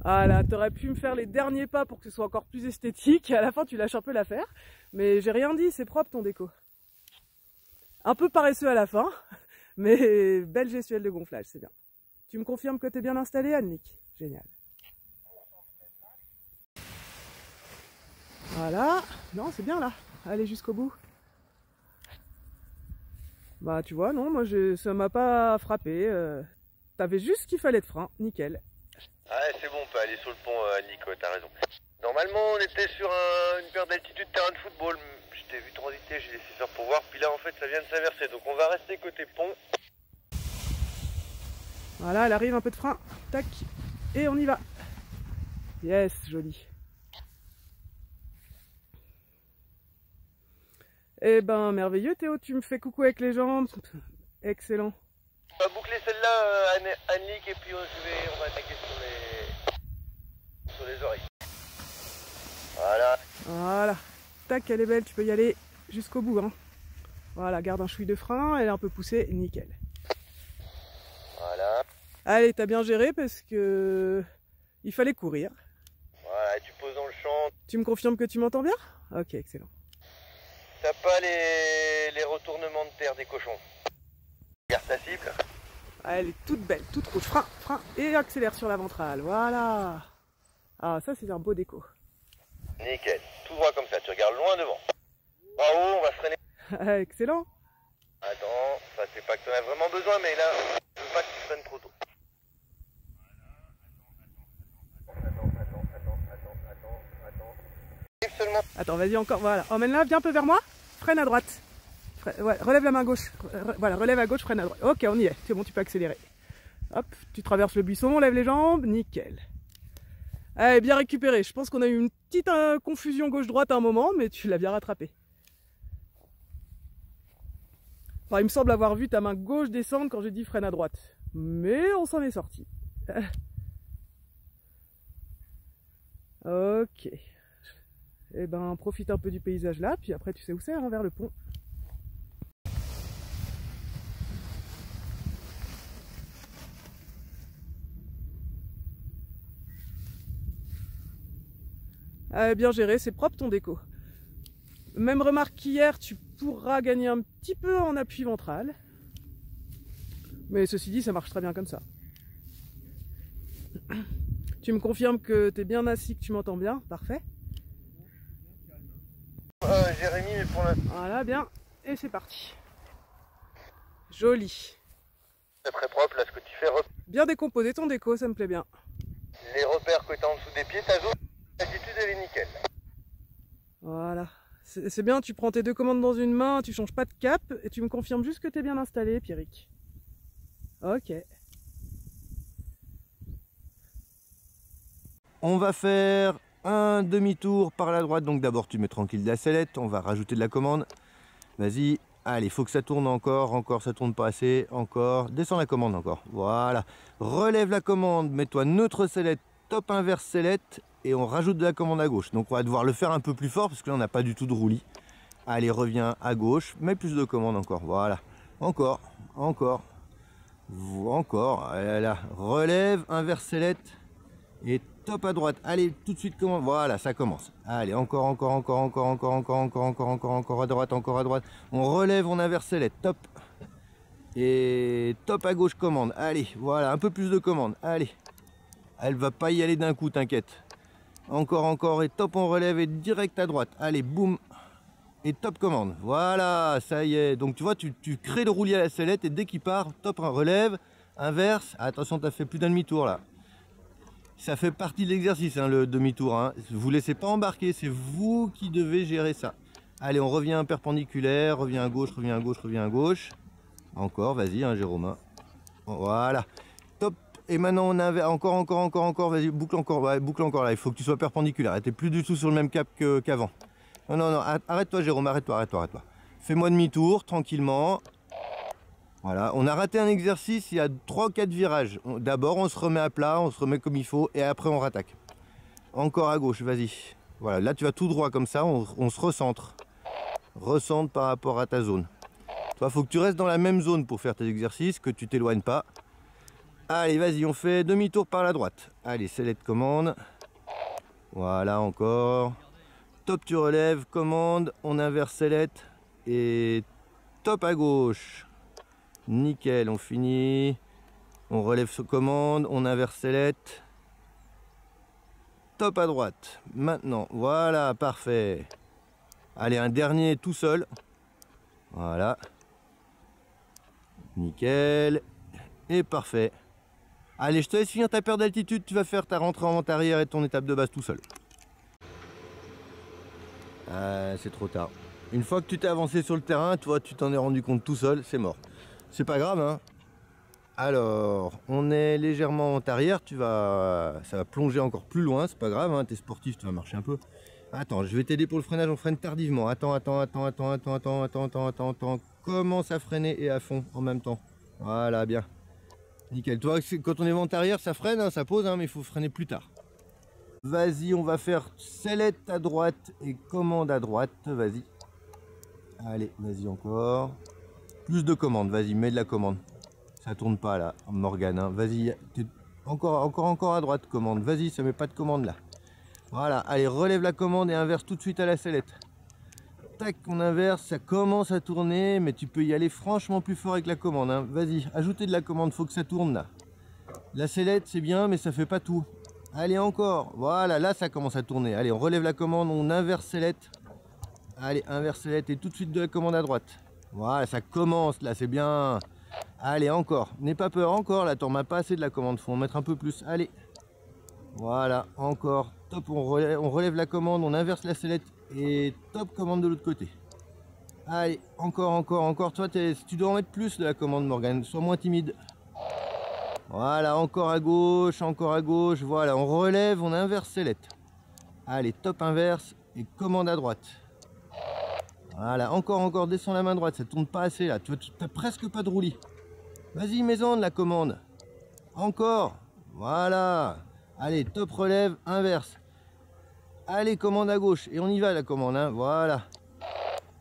Ah là, t'aurais pu me faire les derniers pas pour que ce soit encore plus esthétique. À la fin, tu lâches un peu l'affaire. Mais j'ai rien dit, c'est propre ton déco. Un peu paresseux à la fin, mais belle gestuelle de gonflage, c'est bien. Tu me confirmes que t'es bien installé, Annick? Génial. Voilà. Non, c'est bien là. Allez jusqu'au bout. Bah tu vois, non, moi ça m'a pas frappé. T'avais juste ce qu'il fallait de frein, nickel. Ouais, c'est bon, on peut aller sur le pont, Nico, t'as raison. Normalement, on était sur une paire d'altitude terrain de football. Je t'ai vu transiter, j'ai laissé faire pour voir. Puis là, en fait, ça vient de s'inverser. Donc, on va rester côté pont. Voilà, elle arrive, un peu de frein. Tac. Et on y va. Yes, joli. Eh ben, merveilleux, Théo, tu me fais coucou avec les jambes. Excellent. On va boucler celle-là, Annick, et puis on va attaquer sur les oreilles. Voilà. Voilà. Tac, elle est belle, tu peux y aller jusqu'au bout. Hein. Voilà, garde un chouï de frein, elle est un peu poussée, nickel. Voilà. Allez, t'as bien géré parce que il fallait courir. Voilà, tu poses dans le champ. Tu me confirmes que tu m'entends bien? Ok, excellent. T'as pas les retournements de terre des cochons. Regarde ta cible. Ah, elle est toute belle, toute rouge. Frein, frein, et accélère sur la ventrale. Voilà. Ah, ça c'est un beau déco. Nickel. Tout droit comme ça, tu regardes loin devant. En haut, on va freiner. Excellent. Attends, ça c'est pas que t'en as vraiment besoin, mais là, je veux pas que tu freines trop tôt. Seulement. Attends, vas-y encore, voilà. Emmène-la, viens un peu vers moi. Freine à droite. Ouais, relève la main gauche. Voilà, relève à gauche, freine à droite. Ok, on y est. C'est bon, tu peux accélérer. Hop, tu traverses le buisson, lève les jambes. Nickel. Allez, bien récupéré. Je pense qu'on a eu une petite confusion gauche-droite à un moment, mais tu l'as bien rattrapé. Enfin, il me semble avoir vu ta main gauche descendre quand j'ai dit freine à droite. Mais on s'en est sorti. Ok. Eh ben, profite un peu du paysage là, puis après tu sais où c'est, hein, vers le pont. Bien géré, c'est propre ton déco. Même remarque qu'hier, tu pourras gagner un petit peu en appui ventral. Mais ceci dit, ça marche très bien comme ça. Tu me confirmes que tu es bien assis, que tu m'entends bien? Parfait. Jérémy, mais pour l'instant. Voilà, bien. Et c'est parti. Joli. C'est très propre, là, ce que tu fais. Bien décomposé ton déco, ça me plaît bien. Les repères que tu as en dessous des pieds, ta zone d'altitude, elle est nickel. Voilà. C'est bien, tu prends tes deux commandes dans une main, tu changes pas de cap, et tu me confirmes juste que tu es bien installé, Pierrick. Ok. On va faire un demi-tour par la droite, donc d'abord tu mets tranquille de la sellette, on va rajouter de la commande. Vas-y, allez, faut que ça tourne encore ça tourne pas assez, encore, descends la commande encore, voilà. Relève la commande, mets-toi neutre sellette, top inverse sellette, et on rajoute de la commande à gauche. Donc on va devoir le faire un peu plus fort, parce que là on n'a pas du tout de roulis. Allez, reviens à gauche, mets plus de commande encore, voilà. Encore, là, relève, inverse sellette, et top à droite. Allez, tout de suite, comment? Voilà, ça commence. Allez, encore à droite. On relève, on inverse sellette, top. Et top à gauche, commande. Allez, voilà, un peu plus de commande. Allez, elle va pas y aller d'un coup, t'inquiète. Encore, et top, on relève, et direct à droite. Allez, boum. Et top commande. Voilà, ça y est. Donc tu vois, tu crées le roulis à la sellette, et dès qu'il part, top, un relève, inverse. Attention, tu as fait plus d'un demi-tour là. Ça fait partie de l'exercice, hein, le demi-tour. Hein. Vous laissez pas embarquer, c'est vous qui devez gérer ça. Allez, on revient perpendiculaire, revient à gauche. Encore, vas-y, hein, Jérôme. Voilà, top. Et maintenant on a encore, vas-y, boucle encore, ouais, boucle encore là. Il faut que tu sois perpendiculaire. T'es plus du tout sur le même cap qu'avant. Non, arrête-toi, Jérôme, arrête-toi. Fais-moi demi-tour, tranquillement. Voilà, on a raté un exercice, il y a 3 ou 4 virages. D'abord, on se remet à plat, on se remet comme il faut, et après, on rattaque. Encore à gauche, vas-y. Voilà, là, tu vas tout droit comme ça, on se recentre. Recentre par rapport à ta zone. Toi, il faut que tu restes dans la même zone pour faire tes exercices, que tu t'éloignes pas. Allez, vas-y, on fait demi-tour par la droite. Allez, sellette, commande. Voilà, encore. Top, tu relèves, commande, on inverse sellette. Et top à gauche. Nickel, on finit. On relève ce commande, on inverse sellette. Top à droite. Maintenant, voilà, parfait. Allez, un dernier tout seul. Voilà. Nickel. Et parfait. Allez, je te laisse finir ta paire d'altitude. Tu vas faire ta rentrée en vente arrière et ton étape de base tout seul. C'est trop tard. Une fois que tu t'es avancé sur le terrain, toi, tu t'en es rendu compte tout seul, c'est mort. C'est pas grave, hein. Alors, on est légèrement en vente arrière. Ça va plonger encore plus loin. C'est pas grave, hein. T'es sportif, tu vas marcher un peu. Attends, je vais t'aider pour le freinage. On freine tardivement. Attends. Commence à freiner et à fond en même temps. Voilà, bien. Nickel. Toi, quand on est vente arrière, ça freine, hein, ça pose, hein, mais il faut freiner plus tard. Vas-y, on va faire sellette à droite et commande à droite. Vas-y. Allez, vas-y encore. Plus de commandes. Vas-y, mets de la commande. Ça tourne pas là, Morgane. Hein. Vas-y, encore à droite commande. Vas-y, ça met pas de commande là. Voilà. Allez, relève la commande et inverse tout de suite à la sellette. Tac, on inverse, ça commence à tourner, mais tu peux y aller franchement plus fort avec la commande. Hein. Vas-y, ajoutez de la commande, faut que ça tourne là. La sellette, c'est bien, mais ça fait pas tout. Allez, encore. Voilà, là, ça commence à tourner. Allez, on relève la commande, on inverse sellette. Allez, inverse sellette et tout de suite de la commande à droite. Voilà, ça commence là, c'est bien. Allez, encore. N'aie pas peur, encore. Là, t'en as pas assez de la commande, faut en mettre un peu plus. Allez. Voilà, encore. Top, on relève la commande, on inverse la sellette. Et top, commande de l'autre côté. Allez, encore. Toi, tu dois en mettre plus de la commande, Morgane. Sois moins timide. Voilà, encore à gauche. Voilà, on relève, on inverse sellette. Allez, top inverse et commande à droite. Voilà, encore, descends la main droite. Ça tourne pas assez là. Tu n'as presque pas de roulis. Vas-y, mets-en de la commande. Encore. Voilà. Allez, top relève, inverse. Allez, commande à gauche. Et on y va la commande, hein. Voilà.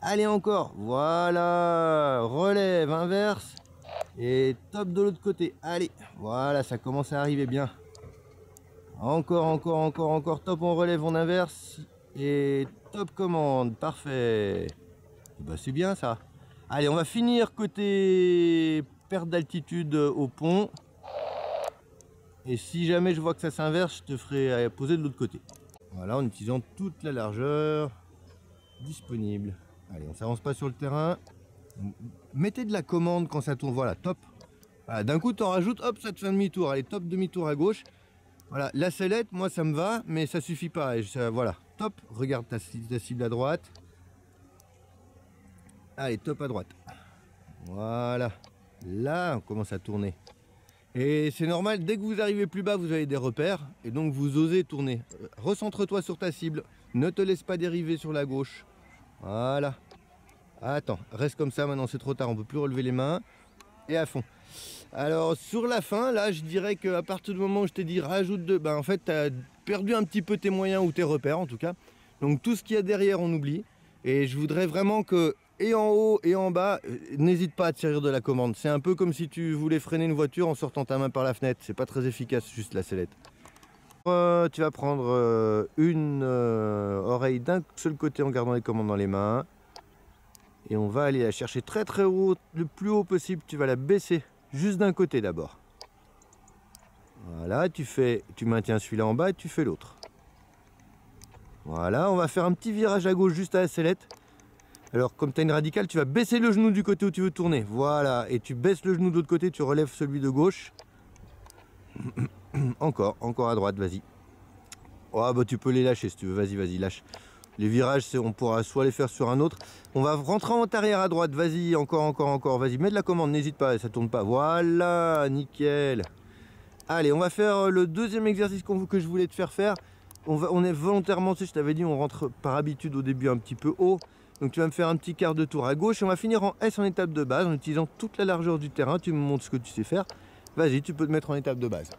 Allez, encore. Voilà. Relève, inverse. Et top de l'autre côté. Allez. Voilà, ça commence à arriver bien. Encore. Top, on relève, on inverse. Et top commande. Parfait. Bah, c'est bien ça. Allez, on va finir côté perte d'altitude au pont. Et si jamais je vois que ça s'inverse, je te ferai poser de l'autre côté. Voilà, en utilisant toute la largeur disponible. Allez, on s'avance pas sur le terrain. Mettez de la commande quand ça tourne. Voilà, top. Voilà, d'un coup, tu en rajoutes, hop, ça te fait un demi-tour. Allez, top, demi-tour à gauche. Voilà, la sellette, moi, ça me va, mais ça suffit pas. Voilà, top. Regarde ta cible à droite. Allez, top à droite. Voilà. Là, on commence à tourner. Et c'est normal, dès que vous arrivez plus bas, vous avez des repères. Et donc, vous osez tourner. Recentre-toi sur ta cible. Ne te laisse pas dériver sur la gauche. Voilà. Attends, reste comme ça, maintenant c'est trop tard. On ne peut plus relever les mains. Et à fond. Alors, sur la fin, là, je dirais qu'à partir du moment où je t'ai dit rajoute deux, ben, en fait, tu as perdu un petit peu tes moyens ou tes repères, en tout cas. Donc, tout ce qu'il y a derrière, on oublie. Et je voudrais vraiment que... Et en haut et en bas, n'hésite pas à te servir de la commande. C'est un peu comme si tu voulais freiner une voiture en sortant ta main par la fenêtre. C'est pas très efficace, juste la sellette. Tu vas prendre une oreille d'un seul côté en gardant les commandes dans les mains. Et on va aller la chercher très haut, le plus haut possible. Tu vas la baisser juste d'un côté d'abord. Voilà, tu maintiens celui-là en bas et tu fais l'autre. Voilà, on va faire un petit virage à gauche juste à la sellette. Alors, comme tu as une radicale, tu vas baisser le genou du côté où tu veux tourner. Voilà, et tu baisses le genou de l'autre côté, tu relèves celui de gauche. Encore à droite, vas-y. Oh, bah, tu peux les lâcher si tu veux, vas-y, lâche. Les virages, on pourra soit les faire sur un autre. On va rentrer en arrière à droite, vas-y, encore. Vas-y, mets de la commande, n'hésite pas, ça tourne pas. Voilà, nickel. Allez, on va faire le deuxième exercice que je voulais te faire. On est volontairement, tu sais, je t'avais dit, on rentre par habitude au début un petit peu haut. Donc tu vas me faire un petit quart de tour à gauche et on va finir en S en étape de base en utilisant toute la largeur du terrain. Tu me montres ce que tu sais faire. Vas-y, tu peux te mettre en étape de base.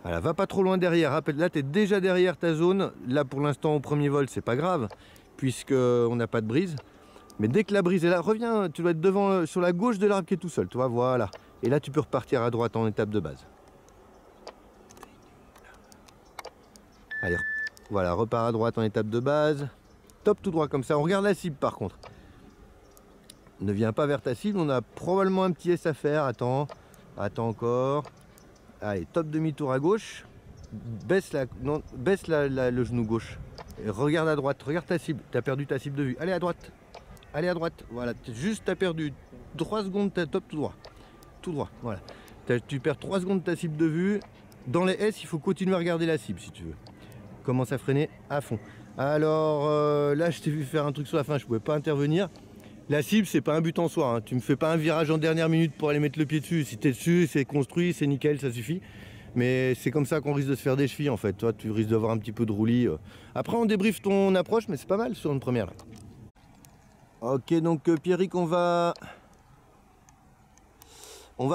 Voilà, va pas trop loin derrière. Rappelle, là tu es déjà derrière ta zone. Là pour l'instant au premier vol c'est pas grave puisqu'on n'a pas de brise. Mais dès que la brise est là, reviens, tu dois être devant sur la gauche de l'arbre qui est tout seul. Tu vois, voilà. Et là, tu peux repartir à droite en étape de base. Allez, voilà, repars à droite en étape de base. Top tout droit comme ça. On regarde la cible par contre. Ne viens pas vers ta cible. On a probablement un petit S à faire. Attends. Attends encore. Allez, top demi-tour à gauche. Baisse, le genou gauche. Et regarde à droite. Regarde ta cible. Tu as perdu ta cible de vue. Allez à droite. Allez à droite. Voilà. Juste, tu as perdu 3 secondes. Top tout droit. Tout droit. Voilà. Tu perds 3 secondes de ta cible de vue. Dans les S, il faut continuer à regarder la cible si tu veux. Commence à freiner à fond. Alors là, je t'ai vu faire un truc sur la fin. Je pouvais pas intervenir. La cible, c'est pas un but en soi. Hein. Tu me fais pas un virage en dernière minute pour aller mettre le pied dessus. Si tu es dessus, c'est construit, c'est nickel, ça suffit. Mais c'est comme ça qu'on risque de se faire des chevilles en fait. Toi, tu risques d'avoir un petit peu de roulis. Après, on débriefe ton approche, mais c'est pas mal sur une première. Là. Ok, donc Pierrick, on va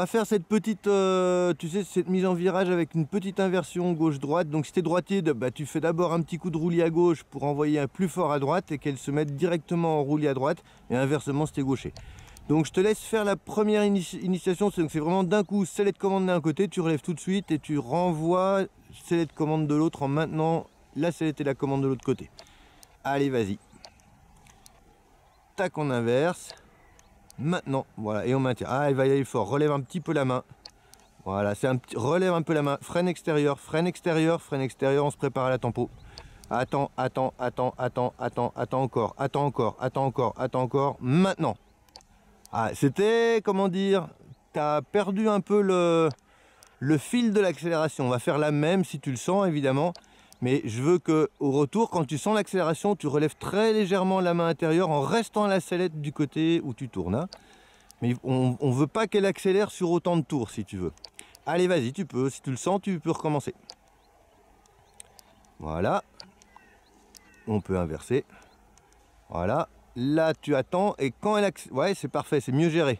faire cette petite, tu sais, cette mise en virage avec une petite inversion gauche-droite. Donc si tu es droitier, bah, tu fais d'abord un petit coup de roulis à gauche pour envoyer un plus fort à droite et qu'elle se mette directement en roulis à droite. Et inversement si tu es gaucher. Donc je te laisse faire la première initiation. C'est vraiment d'un coup, scellé de commande d'un côté, tu relèves tout de suite et tu renvoies scellé de commande de l'autre en maintenant la sellette et la commande de l'autre côté. Allez, vas-y. Tac, on inverse. Maintenant, voilà, et on maintient. Ah, il va y aller fort. Relève un petit peu la main. Voilà, c'est un petit. Relève un peu la main. Freine extérieur, freine extérieur, freine extérieur. On se prépare à la tempo. Attends, attends, attends, attends, attends, attends encore, attends encore, attends encore, attends encore. Maintenant. Ah, c'était, comment dire, t'as perdu un peu le fil de l'accélération. On va faire la même si tu le sens, évidemment. Mais je veux que au retour, quand tu sens l'accélération, tu relèves très légèrement la main intérieure en restant la sellette du côté où tu tournes. Hein. Mais on ne veut pas qu'elle accélère sur autant de tours si tu veux. Allez, vas-y, tu peux. Si tu le sens, tu peux recommencer. Voilà. On peut inverser. Voilà. Là, tu attends et quand elle accélère... Ouais, c'est parfait, c'est mieux géré.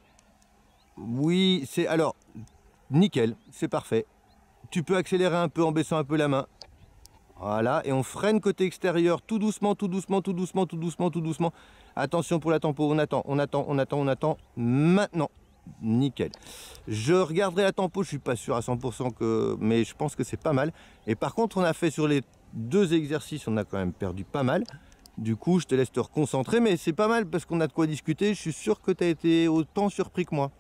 Oui, c'est... Alors, nickel, c'est parfait. Tu peux accélérer un peu en baissant un peu la main. Voilà, et on freine côté extérieur tout doucement, tout doucement, tout doucement, tout doucement, tout doucement. Attention pour la tempo, on attend, on attend, on attend, on attend. Maintenant, nickel. Je regarderai la tempo, je suis pas sûr à 100% que... Mais je pense que c'est pas mal. Et par contre, on a fait sur les 2 exercices, on a quand même perdu pas mal. Du coup, je te laisse te reconcentrer, mais c'est pas mal parce qu'on a de quoi discuter. Je suis sûr que tu as été autant surpris que moi.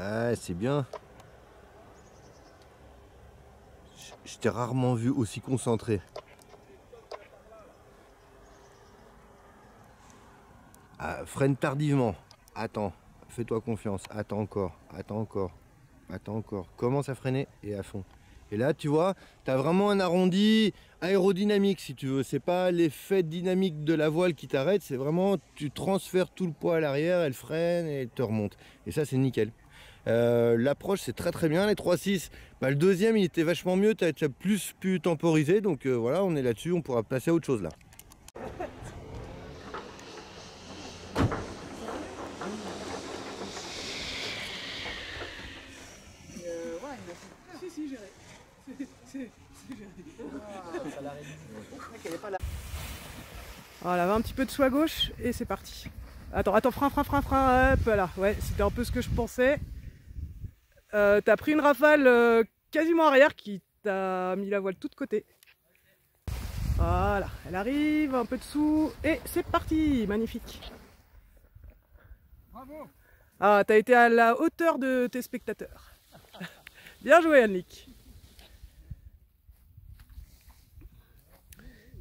Ah, c'est bien. Je t'ai rarement vu aussi concentré. Ah, freine tardivement. Attends, fais-toi confiance. Attends encore, attends encore, attends encore. Commence à freiner et à fond. Et là, tu vois, tu as vraiment un arrondi aérodynamique, si tu veux. C'est pas l'effet dynamique de la voile qui t'arrête, c'est vraiment, tu transfères tout le poids à l'arrière, elle freine et elle te remonte. Et ça, c'est nickel. L'approche c'est très bien, les 3-6, bah, le deuxième il était vachement mieux, tu as plus pu temporiser, donc voilà, on est là-dessus, on pourra passer à autre chose là. Si, géré. C'est géré. Voilà, va un petit peu de sous à gauche et c'est parti. Attends, attends, frein, hop là. Ouais, c'était un peu ce que je pensais. T'as pris une rafale quasiment arrière qui t'a mis la voile tout de côté. Voilà, elle arrive, un peu dessous et c'est parti, magnifique. Bravo. Ah, t'as été à la hauteur de tes spectateurs. Bien joué, Annick.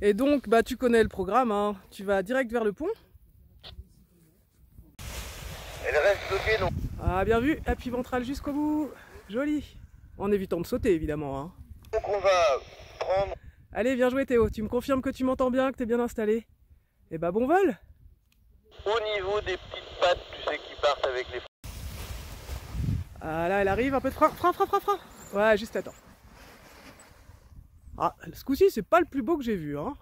Et donc, bah, tu connais le programme, hein. Tu vas direct vers le pont. Elle reste bloquée, non? Ah, bien vu, appui ventral jusqu'au bout. Joli. En évitant de sauter, évidemment. Hein. Donc on va prendre... Allez, bien joué, Théo. Tu me confirmes que tu m'entends bien, que tu es bien installé? Eh bah, bon vol. Au niveau des petites pattes, tu sais, qui partent avec les... Ah là, elle arrive, un peu de frein. Ouais, juste attends. Ah, ce coup-ci, c'est pas le plus beau que j'ai vu. Hein.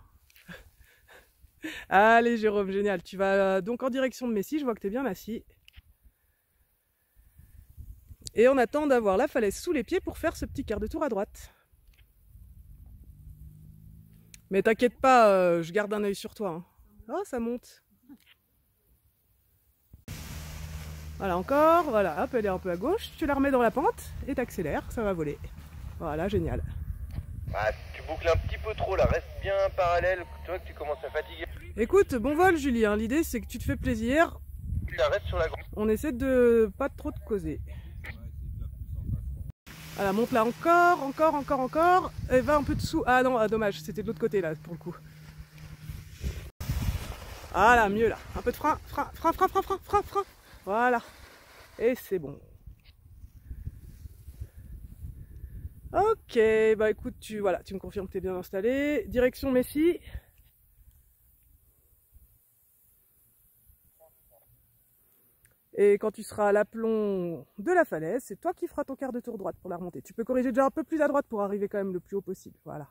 Allez, Jérôme, génial. Tu vas donc en direction de Messi. Je vois que tu es bien assis. Et on attend d'avoir la falaise sous les pieds pour faire ce petit quart de tour à droite. Mais t'inquiète pas, je garde un œil sur toi. Hein. Oh, ça monte. Voilà, encore. Voilà, hop, elle est un peu à gauche. Tu la remets dans la pente et t'accélères, ça va voler. Voilà, génial. Ah, tu boucles un petit peu trop là, reste bien parallèle, tu vois que tu commences à fatiguer. Écoute, bon vol Julie, hein. L'idée c'est que tu te fais plaisir. Tu arrêtes sur la grande. On essaie de pas trop te causer. Voilà, monte là encore. Et va un peu dessous. Ah non, ah, dommage, c'était de l'autre côté là pour le coup. Voilà, mieux là. Un peu de frein. Voilà. Et c'est bon. Ok, bah écoute, tu me confirmes que tu es bien installé. Direction Messi. Et quand tu seras à l'aplomb de la falaise, c'est toi qui feras ton quart de tour droite pour la remontée. Tu peux corriger déjà un peu plus à droite pour arriver quand même le plus haut possible. Voilà.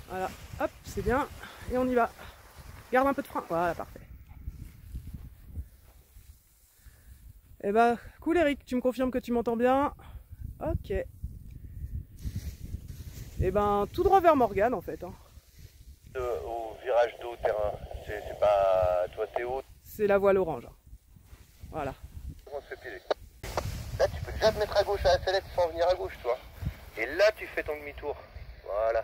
Voilà, hop, c'est bien. Et on y va. Garde un peu de frein. Voilà, parfait. Eh bah, cool Eric, tu me confirmes que tu m'entends bien? Ok. Eh ben, tout droit vers Morgane en fait. Hein. Au virage de haut terrain, c'est pas... Toi t'es haut. C'est la voile orange. Voilà. On se fait piéger. Là tu peux déjà te mettre à gauche à la sellette sans venir à gauche toi. Et là tu fais ton demi-tour. Voilà.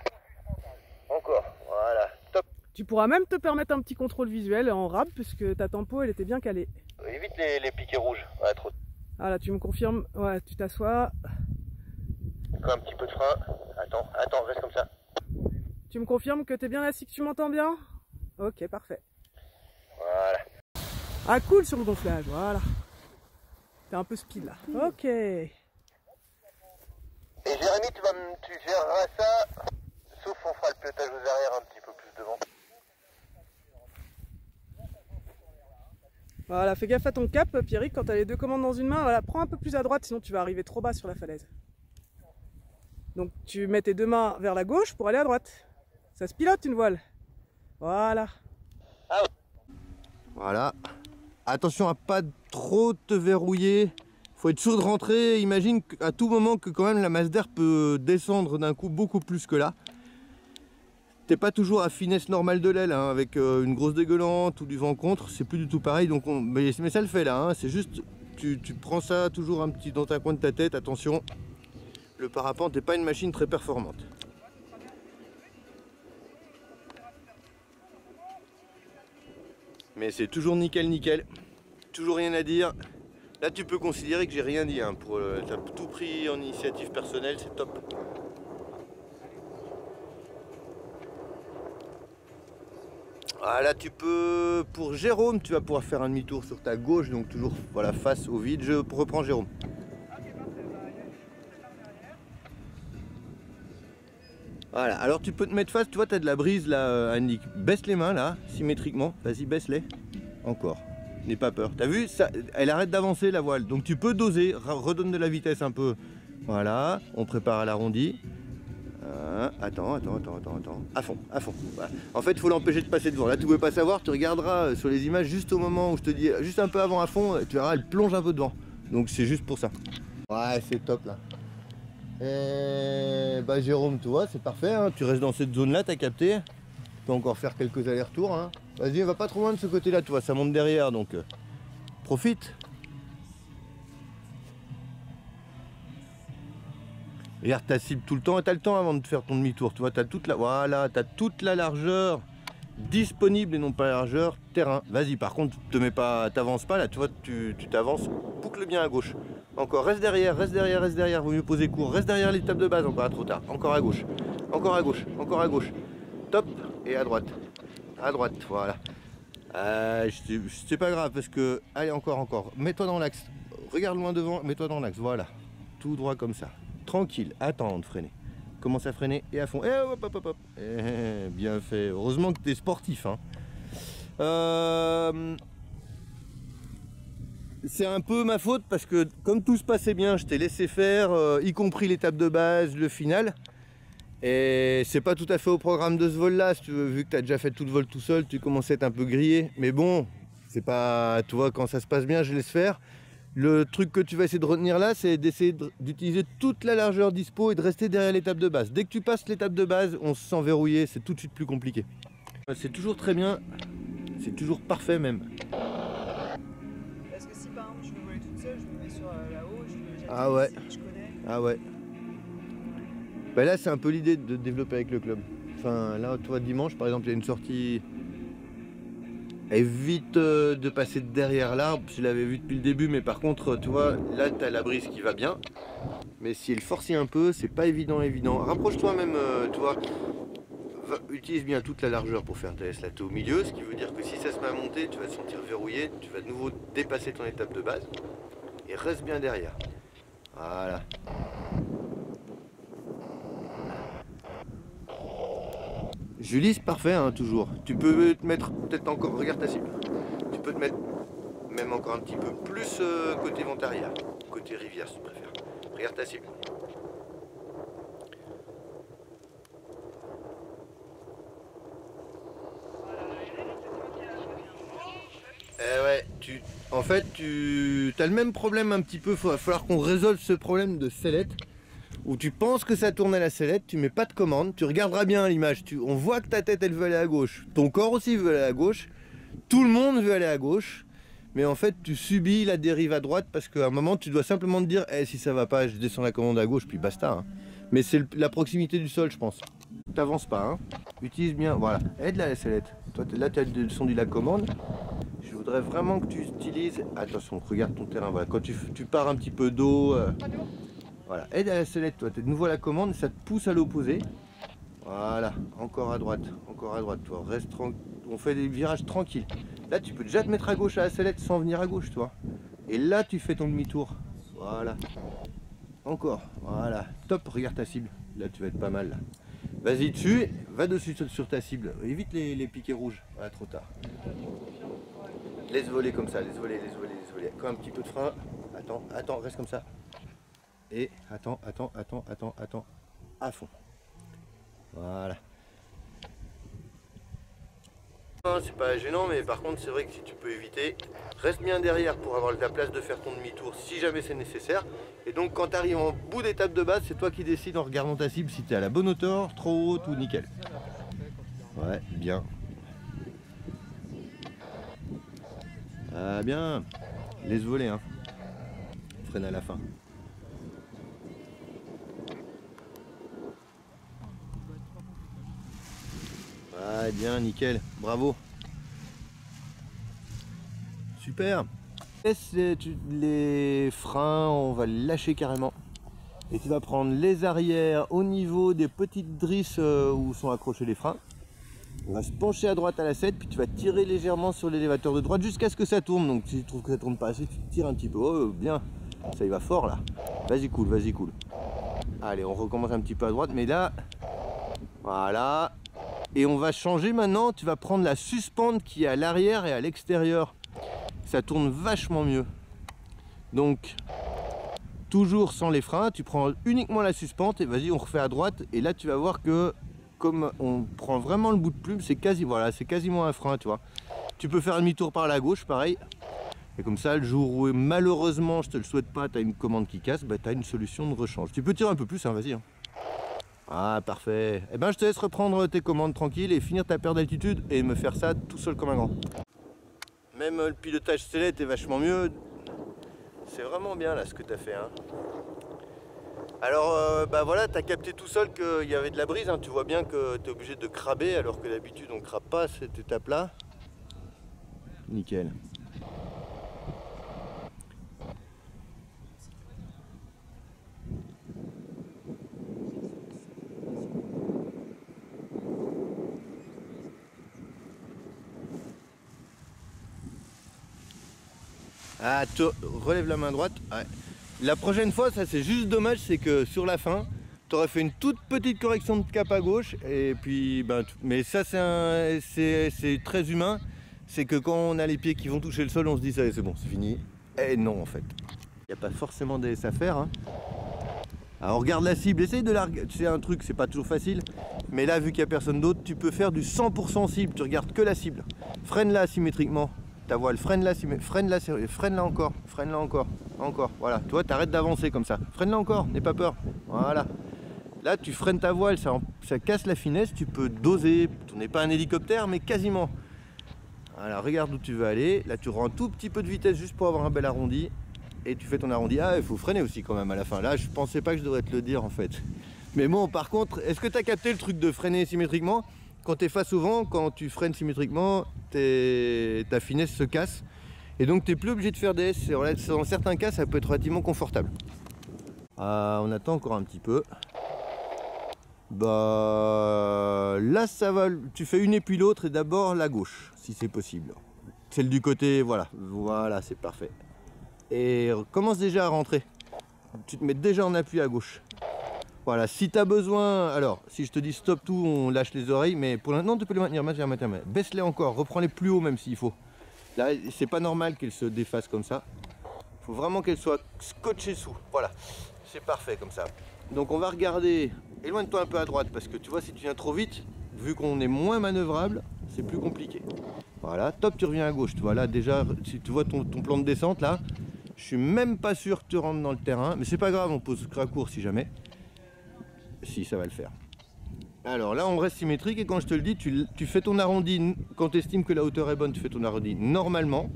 Encore. Voilà. Top. Tu pourras même te permettre un petit contrôle visuel en rab puisque ta tempo elle était bien calée. Évite les piquets rouges. Ouais, trop. Voilà, tu me confirmes. Ouais, tu t'assois. Un petit peu de frein. Attends, reste comme ça. Tu me confirmes que t'es bien assis, que tu m'entends bien? Ok, parfait. Voilà. Ah cool sur le gonflage, voilà. T'es un peu speed là. Ok. Et Jérémy, tu géreras ça, sauf on fera le pilotage aux arrières un petit peu plus devant. Voilà, fais gaffe à ton cap, Pierrick, quand t'as les deux commandes dans une main, voilà, prends un peu plus à droite, sinon tu vas arriver trop bas sur la falaise. Donc tu mets tes deux mains vers la gauche pour aller à droite. Ça se pilote une voile. Voilà. Voilà. Attention à pas trop te verrouiller. Faut être sûr de rentrer. Imagine à tout moment que quand même la masse d'air peut descendre d'un coup beaucoup plus que là. T'es pas toujours à finesse normale de l'aile, hein, avec une grosse dégueulante ou du vent contre, c'est plus du tout pareil. Donc mais ça le fait là, hein, c'est juste, tu prends ça toujours un petit dans un coin de ta tête, attention. Le parapente n'est pas une machine très performante. Mais c'est toujours nickel, toujours rien à dire. Là tu peux considérer que j'ai rien dit, hein, t'as tout pris en initiative personnelle, c'est top. Voilà, tu peux, pour Jérôme, tu vas pouvoir faire un demi-tour sur ta gauche, donc toujours voilà, face au vide. Je reprends Jérôme. Voilà, alors tu peux te mettre face, tu vois, tu as de la brise là, Annick. Baisse les mains là, symétriquement. Vas-y, baisse-les. Encore. N'aie pas peur. T'as vu, ça, elle arrête d'avancer la voile. Donc tu peux doser, redonne de la vitesse un peu. Voilà, on prépare à l'arrondi. Attends. À fond. Voilà. En fait, il faut l'empêcher de passer devant. Là, tu ne pouvais pas savoir, tu regarderas sur les images juste au moment où je te dis, juste un peu avant à fond, tu verras, elle plonge un peu devant. Donc c'est juste pour ça. Ouais, c'est top là. Et bah Jérôme, tu vois, c'est parfait, hein. Tu restes dans cette zone-là, t'as capté. Tu peux encore faire quelques allers-retours. Hein. Vas-y, va pas trop loin de ce côté-là, tu vois, ça monte derrière, donc profite. Regarde ta cible tout le temps et tu as le temps avant de faire ton demi-tour. Tu vois, tu as toute la largeur disponible et non pas la largeur terrain. Vas-y, par contre, t'avances pas là, tu vois, tu t'avances, boucle bien à gauche. Encore, reste derrière, vaut mieux poser court. Reste derrière l'étape de base, encore trop tard. Encore à gauche. Top, et à droite, voilà. C'est pas grave parce que, allez, encore. Mets-toi dans l'axe, regarde loin devant, mets-toi dans l'axe, voilà. Tout droit comme ça. Tranquille, attends de freiner. Commence à freiner et à fond. Et hop. Bien fait. Heureusement que tu es sportif. Hein. C'est un peu ma faute parce que comme tout se passait bien, je t'ai laissé faire, y compris l'étape de base, le final. Et c'est pas tout à fait au programme de ce vol-là. Si tu veux, vu que tu as déjà fait tout le vol tout seul, tu commences à être un peu grillé. Mais bon, c'est pas, tu vois, quand ça se passe bien, je laisse faire. Le truc que tu vas essayer de retenir là, c'est d'essayer d'utiliser toute la largeur dispo et de rester derrière l'étape de base. Dès que tu passes l'étape de base, on se sent verrouillé, c'est tout de suite plus compliqué. C'est toujours très bien, c'est toujours parfait même. Parce que si par exemple je veux voler toute seule, je me mets sur là-haut, Ah ouais. je connais. Ah ouais. Bah là c'est un peu l'idée de développer avec le club. Enfin là toi dimanche par exemple il y a une sortie. Évite de passer derrière l'arbre, je l'avais vu depuis le début, mais par contre tu vois là tu as la brise qui va bien. Mais si elle forcit un peu, c'est pas évident. Rapproche-toi même, tu vois. Utilise bien toute la largeur pour faire ta S. Là tu es au milieu, ce qui veut dire que si ça se met à monter, tu vas te sentir verrouillé, tu vas de nouveau dépasser ton étape de base. Et reste bien derrière. Voilà. Julie, c'est parfait, hein, toujours. Tu peux te mettre peut-être encore, regarde ta cible. Tu peux te mettre même encore un petit peu plus côté vent arrière, côté rivière si tu préfères. Regarde ta cible. Eh ouais, en fait, tu as le même problème un petit peu. Il va falloir qu'on résolve ce problème de sellette. Où tu penses que ça tourne à la sellette, tu mets pas de commande, tu regarderas bien l'image, on voit que ta tête elle veut aller à gauche, ton corps aussi veut aller à gauche, tout le monde veut aller à gauche, mais en fait tu subis la dérive à droite parce qu'à un moment tu dois simplement te dire si ça va pas, je descends la commande à gauche puis basta. Hein. Mais c'est la proximité du sol je pense. T'avances pas, hein. Utilise bien, voilà, aide la sellette. Toi là tu as le son de la commande, je voudrais vraiment que tu utilises, attention regarde ton terrain, voilà, quand tu pars un petit peu d'eau. Voilà, aide à la sellette, toi, tu es de nouveau à la commande, ça te pousse à l'opposé. Voilà, encore à droite, toi, reste tranquille, on fait des virages tranquilles. Là, tu peux déjà te mettre à gauche à la sellette sans venir à gauche, toi. Et là, tu fais ton demi-tour. Voilà. Encore, voilà, top, regarde ta cible. Là, tu vas être pas mal, là. Vas-y dessus, va dessus sur ta cible. Évite les piquets rouges, voilà, trop tard. Laisse voler comme ça, laisse voler. Encore un petit peu de frein. Attends, reste comme ça. Et attends, à fond. Voilà. C'est pas gênant, mais par contre, c'est vrai que si tu peux éviter, reste bien derrière pour avoir la place de faire ton demi-tour si jamais c'est nécessaire. Et donc, quand tu arrives en bout d'étape de base, c'est toi qui décides en regardant ta cible si tu es à la bonne hauteur, trop haute ou nickel. Ouais, bien. Ah, bien. Laisse voler, hein. Freine à la fin. Ah bien, nickel, bravo. Super. Laisse les freins, on va les lâcher carrément. Et tu vas prendre les arrières au niveau des petites drisses où sont accrochés les freins. On va se pencher à droite à la 7, puis tu vas tirer légèrement sur l'élévateur de droite jusqu'à ce que ça tourne. Donc si tu trouves que ça tourne pas assez, tu tires un petit peu. Oh bien, ça y va fort là. Vas-y cool. Allez, on recommence un petit peu à droite, mais là, voilà. Et on va changer maintenant, tu vas prendre la suspente qui est à l'arrière et à l'extérieur. Ça tourne vachement mieux. Donc, toujours sans les freins, tu prends uniquement la suspente et vas-y, on refait à droite. Et là, tu vas voir que comme on prend vraiment le bout de plume, c'est quasiment un frein, tu vois. Tu peux faire un demi-tour par la gauche, pareil. Et comme ça, le jour où malheureusement, je te le souhaite pas, tu as une commande qui casse, bah, tu as une solution de rechange. Tu peux tirer un peu plus, hein, vas-y. Hein. Ah parfait. Eh ben je te laisse reprendre tes commandes tranquille et finir ta paire d'altitude et me faire ça tout seul comme un grand. Même le pilotage sellette est vachement mieux. C'est vraiment bien là ce que tu as fait. Hein. Alors bah voilà, tu as capté tout seul qu'il y avait de la brise. Hein. Tu vois bien que tu es obligé de craber alors que d'habitude on ne crabe pas à cette étape là. Nickel. Ah, relève la main droite. Ouais. La prochaine fois, ça c'est juste dommage, c'est que sur la fin, tu aurais fait une toute petite correction de cap à gauche. Et puis, ben, mais ça c'est très humain. C'est que quand on a les pieds qui vont toucher le sol, on se dit ça c'est bon, c'est fini. Et non en fait. Il n'y a pas forcément d'ess à faire. Hein. Alors regarde la cible, essaye de la regarder. C'est un truc, c'est pas toujours facile. Mais là, vu qu'il n'y a personne d'autre, tu peux faire du 100% cible. Tu regardes que la cible. Freine-la asymétriquement. ta voile, freine là, freine là, freine là encore, encore, voilà, toi t'arrêtes d'avancer comme ça, freine là encore, n'aie pas peur, voilà. Là tu freines ta voile, ça casse la finesse, tu peux doser, tu n'es pas un hélicoptère mais quasiment. Voilà, regarde où tu veux aller, là tu rends un tout petit peu de vitesse juste pour avoir un bel arrondi, et tu fais ton arrondi. Ah, il faut freiner aussi quand même à la fin, là je pensais pas que je devrais te le dire en fait. Mais bon, par contre, est-ce que tu as capté le truc de freiner symétriquement? Quand tu es face au vent, quand tu freines symétriquement, ta finesse se casse. Et donc tu n'es plus obligé de faire des S. Dans certains cas, ça peut être relativement confortable. Ah, on attend encore un petit peu. Bah là ça va, tu fais une et puis l'autre, et d'abord la gauche, si c'est possible. Celle du côté, voilà, c'est parfait. Et commence déjà à rentrer. Tu te mets déjà en appui à gauche. Voilà, si tu as besoin, alors si je te dis stop tout, on lâche les oreilles, mais pour l'instant tu peux les maintenir, baisse-les encore, reprends-les plus haut même s'il faut. Là, c'est pas normal qu'elles se défassent comme ça. Il faut vraiment qu'elles soient scotchées sous. Voilà, c'est parfait comme ça. Donc on va regarder, éloigne-toi un peu à droite, parce que tu vois, si tu viens trop vite, vu qu'on est moins manœuvrable, c'est plus compliqué. Voilà, top, tu reviens à gauche. Tu vois là déjà, si tu vois ton plan de descente là, je suis même pas sûr que tu rentres dans le terrain, mais c'est pas grave, on pose raccourt si jamais. Si, ça va le faire. Alors là, on reste symétrique, et quand je te le dis, tu fais ton arrondi, quand tu estimes que la hauteur est bonne, tu fais ton arrondi normalement,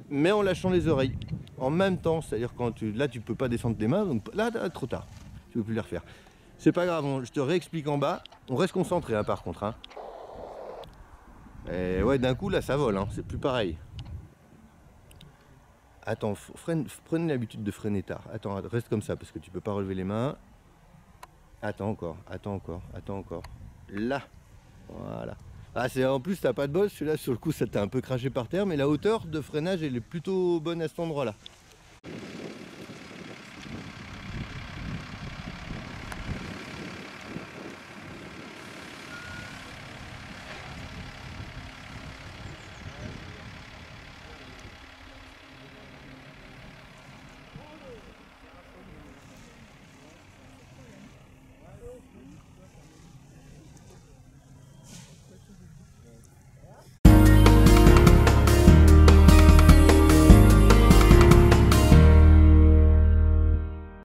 mais en lâchant les oreilles. En même temps, c'est-à-dire quand là, tu peux pas descendre tes mains, donc là, trop tard. Tu peux plus les refaire. C'est pas grave, je te réexplique en bas. On reste concentré, hein, par contre. Hein. Et ouais, d'un coup, là, ça vole, hein, c'est plus pareil. Attends, prenez l'habitude de freiner tard. Attends, reste comme ça, parce que tu peux pas relever les mains. Attends encore. Là, voilà. Ah, en plus, t'as pas de bol, celui-là, sur le coup, ça t'a un peu craché par terre, mais la hauteur de freinage, elle est plutôt bonne à cet endroit-là.